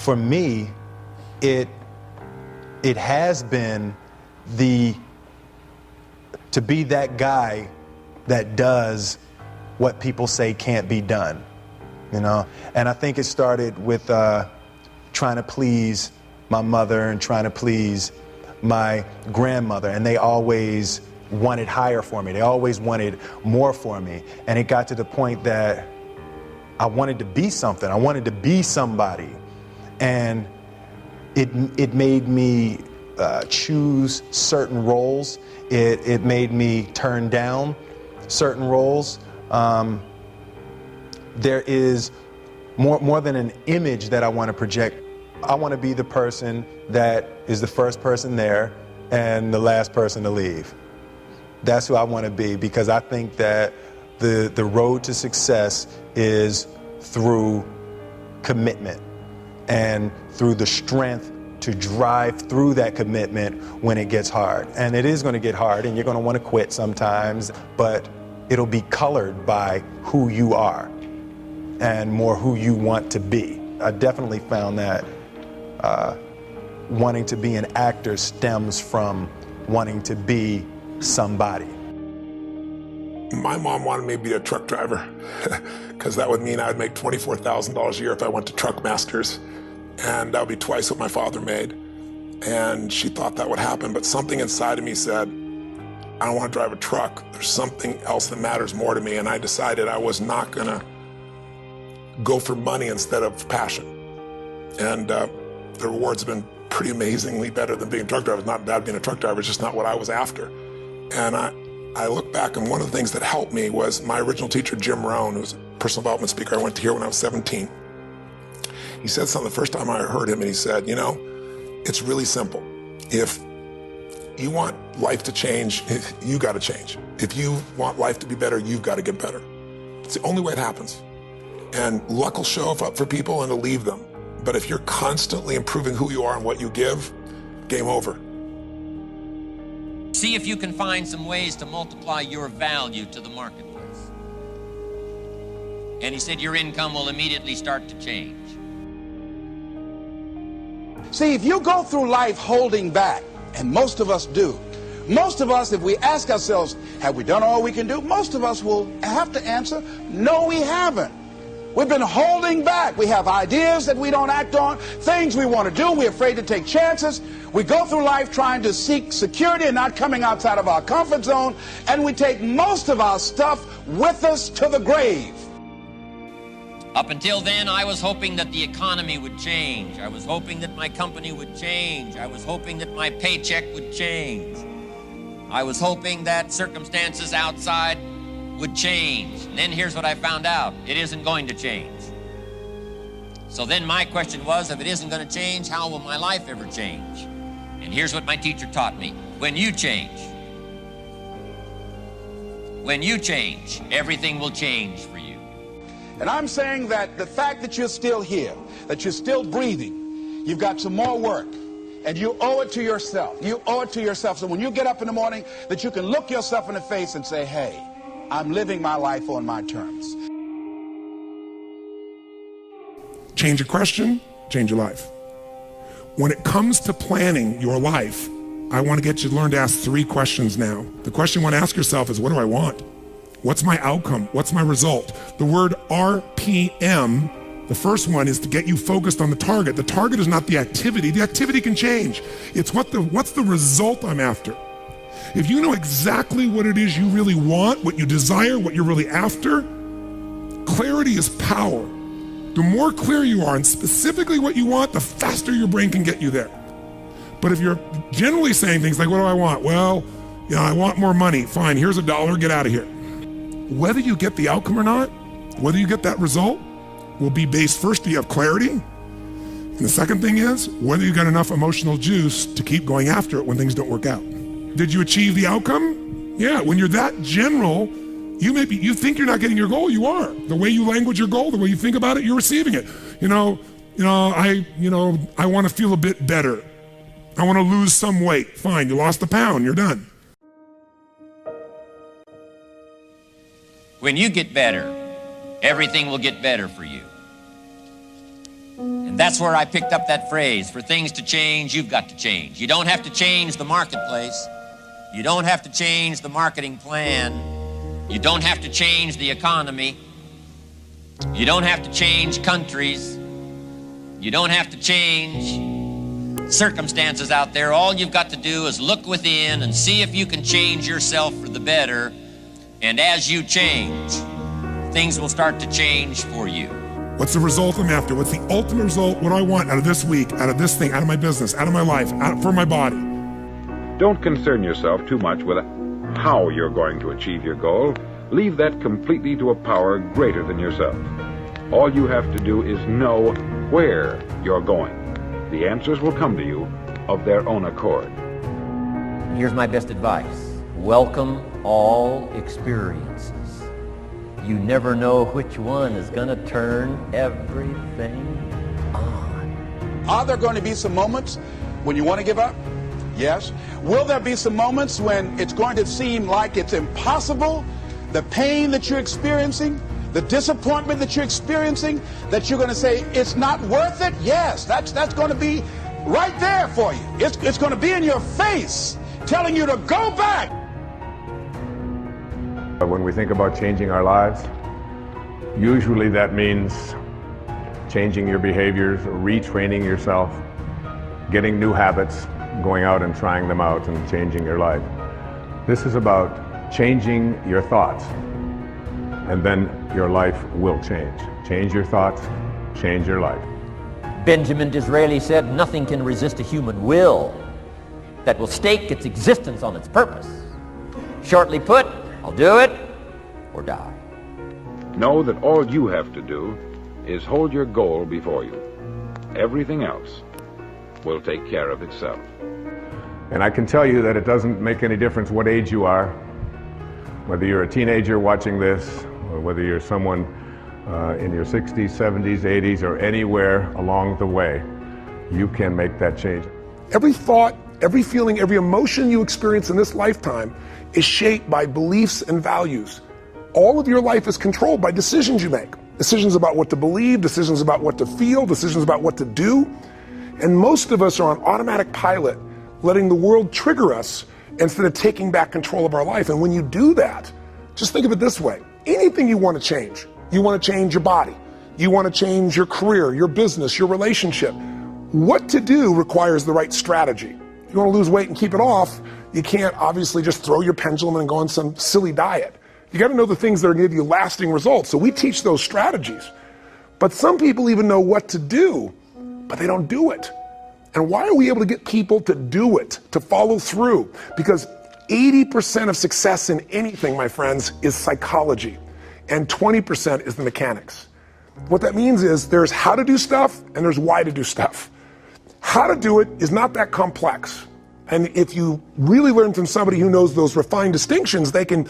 for me, it has been to be that guy that does what people say can't be done, you know? And I think it started with trying to please my mother and trying to please my grandmother, and they always wanted higher for me. They always wanted more for me. And it got to the point that I wanted to be something. I wanted to be somebody. And it made me choose certain roles. It made me turn down certain roles. There is more than an image that I want to project. I want to be the person that is the first person there and the last person to leave. That's who I want to be, because I think that the road to success is through commitment and through the strength to drive through that commitment when it gets hard. And it is going to get hard, and you're going to want to quit sometimes, but it'll be colored by who you are and more who you want to be. I definitely found that wanting to be an actor stems from wanting to be somebody. My mom wanted me to be a truck driver because that would mean I would make $24,000 a year if I went to Truck Masters, and that would be twice what my father made. And she thought that would happen, but something inside of me said, I don't want to drive a truck. There's something else that matters more to me, and I decided I was not going to go for money instead of passion. And the rewards have been pretty amazingly better than being a truck driver. It's not bad being a truck driver, it's just not what I was after. And I look back, and one of the things that helped me was my original teacher, Jim Rohn, who was a personal development speaker I went to hear when I was 17. He said something the first time I heard him, and he said, you know, it's really simple. If you want life to change, you got to change. If you want life to be better, you've got to get better. It's the only way it happens. And luck will show up for people and it'll leave them. But if you're constantly improving who you are and what you give, game over. See if you can find some ways to multiply your value to the marketplace. And he said your income will immediately start to change. See, if you go through life holding back, and most of us do, most of us, if we ask ourselves, have we done all we can do? Most of us will have to answer, no, we haven't. We've been holding back. We have ideas that we don't act on, things we want to do. We're afraid to take chances. We go through life trying to seek security and not coming outside of our comfort zone. And we take most of our stuff with us to the grave. Up until then, I was hoping that the economy would change. I was hoping that my company would change. I was hoping that my paycheck would change. I was hoping that circumstances outside would change. And then here's what I found out. It isn't going to change. So then my question was, if it isn't going to change, how will my life ever change? And here's what my teacher taught me. When you change, everything will change for you. And I'm saying that the fact that you're still here, that you're still breathing, you've got some more work. And you owe it to yourself. You owe it to yourself. So when you get up in the morning, that you can look yourself in the face and say, hey, I'm living my life on my terms. Change your question, change your life. When it comes to planning your life, I want to get you to learn to ask 3 questions now. The question you want to ask yourself is, what do I want? What's my outcome? What's my result? The word RPM, the first one, is to get you focused on the target. The target is not the activity. The activity can change. It's what's the result I'm after. If you know exactly what it is you really want, what you desire, what you're really after, clarity is power. The more clear you are and specifically what you want, the faster your brain can get you there. But if you're generally saying things like, what do I want? Well, I want more money. Fine, here's $1, get out of here. Whether you get the outcome or not, whether you get that result, will be based first, do you have clarity? And the second thing is, whether you got enough emotional juice to keep going after it when things don't work out. Did you achieve the outcome? Yeah, when you're that general, you think you're not getting your goal, you are. The way you language your goal, the way you think about it, you're receiving it. I want to feel a bit better. I want to lose some weight. Fine, you lost a pound, you're done. When you get better, everything will get better for you. And That's where I picked up that phrase, for things to change, you've got to change. You don't have to change the marketplace. You don't have to change the marketing plan. You don't have to change the economy. You don't have to change countries. You don't have to change circumstances out there. All you've got to do is look within and see if you can change yourself for the better. And as you change, things will start to change for you. What's the result I'm after? What's the ultimate result? What do I want out of this week, out of this thing, out of my business, out of my life, for my body? Don't concern yourself too much with how you're going to achieve your goal. Leave that completely to a power greater than yourself. All you have to do is know where you're going. The answers will come to you of their own accord. Here's my best advice. Welcome all experiences. You never know which one is going to turn everything on. Are there going to be some moments when you want to give up? Yes. Will there be some moments when it's going to seem like it's impossible? The pain that you're experiencing, the disappointment that you're experiencing, that you're going to say it's not worth it? Yes, that's going to be right there for you. It's going to be in your face, telling you to go back. When we think about changing our lives, usually that means changing your behaviors, retraining yourself, getting new habits, going out and trying them out and changing your life. This is about changing your thoughts, and then your life will change. Change your thoughts, change your life. Benjamin Disraeli said, nothing can resist a human will that will stake its existence on its purpose. Shortly put, I'll do it or die. Know that all you have to do is hold your goal before you. Everything else will take care of itself. And I can tell you that it doesn't make any difference what age you are, whether you're a teenager watching this, or whether you're someone in your 60s, 70s, 80s, or anywhere along the way, you can make that change. Every thought, every feeling, every emotion you experience in this lifetime is shaped by beliefs and values. All of your life is controlled by decisions you make. Decisions about what to believe, decisions about what to feel, decisions about what to do. And most of us are on automatic pilot, letting the world trigger us instead of taking back control of our life. And when you do that, just think of it this way. Anything you want to change. You want to change your body. You want to change your career, your business, your relationship. What to do requires the right strategy. If you want to lose weight and keep it off, you can't obviously just throw your pendulum and go on some silly diet. You got to know the things that are going to give you lasting results. So we teach those strategies. But some people even know what to do, but they don't do it. And why are we able to get people to do it, to follow through? Because 80% of success in anything, my friends, is psychology, and 20% is the mechanics. What that means is there's how to do stuff and there's why to do stuff. How to do it is not that complex. And if you really learn from somebody who knows those refined distinctions, they can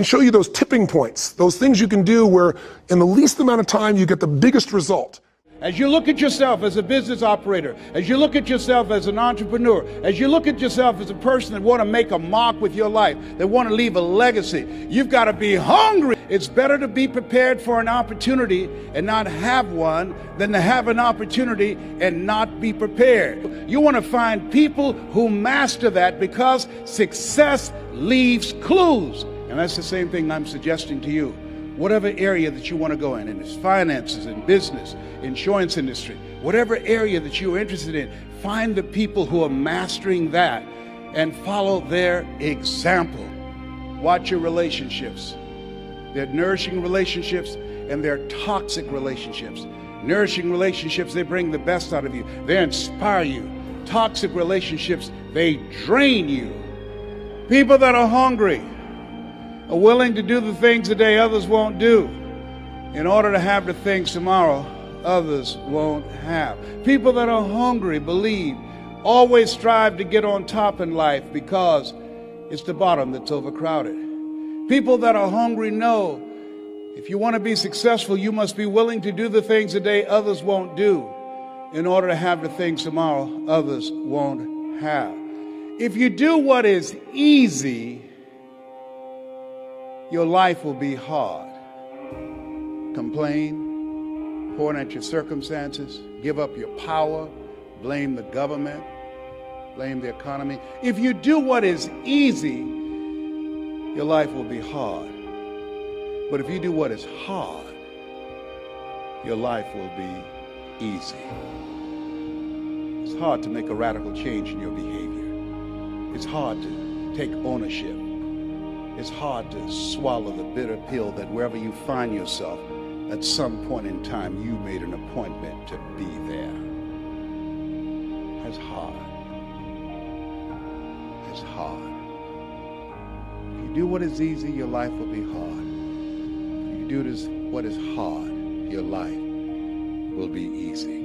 show you those tipping points, those things you can do where in the least amount of time you get the biggest result. As you look at yourself as a business operator, as you look at yourself as an entrepreneur, as you look at yourself as a person that want to make a mark with your life, that want to leave a legacy, you've got to be hungry. It's better to be prepared for an opportunity and not have one than to have an opportunity and not be prepared. You want to find people who master that, because success leaves clues. And that's the same thing I'm suggesting to you. Whatever area that you want to go in it's finances, in business, insurance industry, whatever area that you're interested in, find the people who are mastering that and follow their example. Watch your relationships. They're nourishing relationships and they're toxic relationships. Nourishing relationships, they bring the best out of you. They inspire you. Toxic relationships, they drain you. People that are hungry are willing to do the things today others won't do in order to have the things tomorrow others won't have. People that are hungry believe, always strive to get on top in life because it's the bottom that's overcrowded. People that are hungry know if you want to be successful, you must be willing to do the things today others won't do in order to have the things tomorrow others won't have. If you do what is easy, your life will be hard. Complain, point at your circumstances, give up your power, blame the government, blame the economy. If you do what is easy, your life will be hard. But if you do what is hard, your life will be easy. It's hard to make a radical change in your behavior. It's hard to take ownership. It's hard to swallow the bitter pill that wherever you find yourself, at some point in time, you made an appointment to be there. That's hard. That's hard. If you do what is easy, your life will be hard. If you do what is hard, your life will be easy.